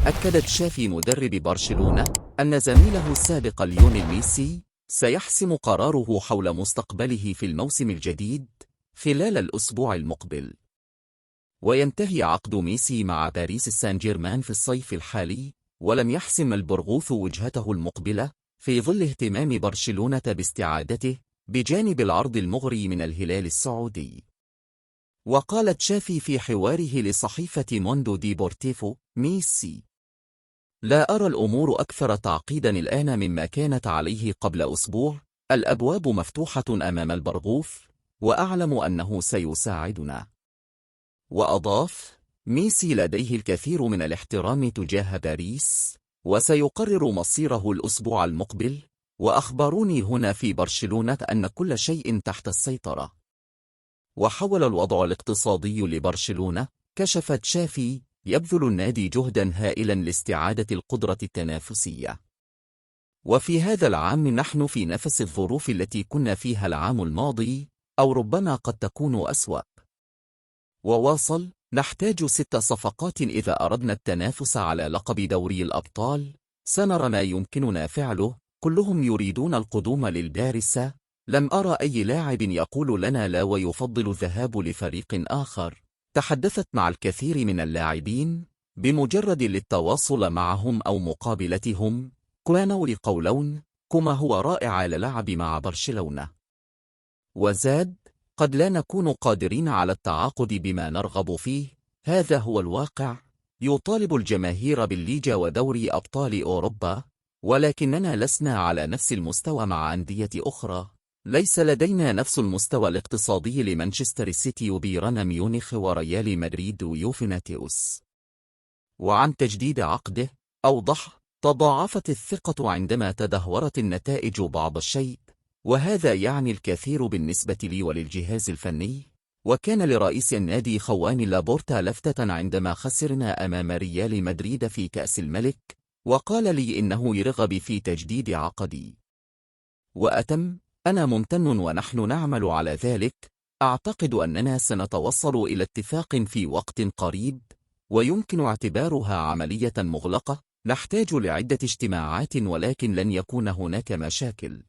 أكد تشافي مدرب برشلونة أن زميله السابق ليونيل ميسي سيحسم قراره حول مستقبله في الموسم الجديد خلال الأسبوع المقبل. وينتهي عقد ميسي مع باريس سان جيرمان في الصيف الحالي، ولم يحسم البرغوث وجهته المقبلة في ظل اهتمام برشلونة باستعادته بجانب العرض المغري من الهلال السعودي. وقال تشافي في حواره لصحيفة موندو ديبورتيفو: ميسي: لا أرى الأمور أكثر تعقيدا الآن مما كانت عليه قبل أسبوع. الأبواب مفتوحة أمام البرغوث، وأعلم أنه سيساعدنا. وأضاف: ميسي لديه الكثير من الاحترام تجاه باريس، وسيقرر مصيره الأسبوع المقبل، وأخبروني هنا في برشلونة أن كل شيء تحت السيطرة. وحول الوضع الاقتصادي لبرشلونة، كشف تشافي، يبذل النادي جهدا هائلا لاستعادة القدرة التنافسية. وفي هذا العام نحن في نفس الظروف التي كنا فيها العام الماضي، أو ربما قد تكون أسوأ. وواصل: نحتاج 6 صفقات إذا أردنا التنافس على لقب دوري الأبطال. سنرى ما يمكننا فعله. كلهم يريدون القدوم للبارسا. لم أرى أي لاعب يقول لنا لا ويفضل الذهاب لفريق آخر. تحدثت مع الكثير من اللاعبين. بمجرد للتواصل معهم أو مقابلتهم كانوا يقولون كما هو رائع للعب مع برشلونة. وزاد: قد لا نكون قادرين على التعاقد بما نرغب فيه، هذا هو الواقع. يطالب الجماهير بالليجا ودوري أبطال أوروبا، ولكننا لسنا على نفس المستوى مع أندية أخرى. ليس لدينا نفس المستوى الاقتصادي لمانشستر سيتي وبايرن ميونخ وريال مدريد ويوفنتوس. وعن تجديد عقده أوضح: تضاعفت الثقة عندما تدهورت النتائج بعض الشيء، وهذا يعني الكثير بالنسبة لي وللجهاز الفني. وكان لرئيس النادي خوان لابورتا لفتة عندما خسرنا أمام ريال مدريد في كأس الملك، وقال لي إنه يرغب في تجديد عقدي. وأتم: أنا ممتن ونحن نعمل على ذلك. أعتقد أننا سنتوصل إلى اتفاق في وقت قريب، ويمكن اعتبارها عملية مغلقة. نحتاج لعدة اجتماعات ولكن لن يكون هناك مشاكل.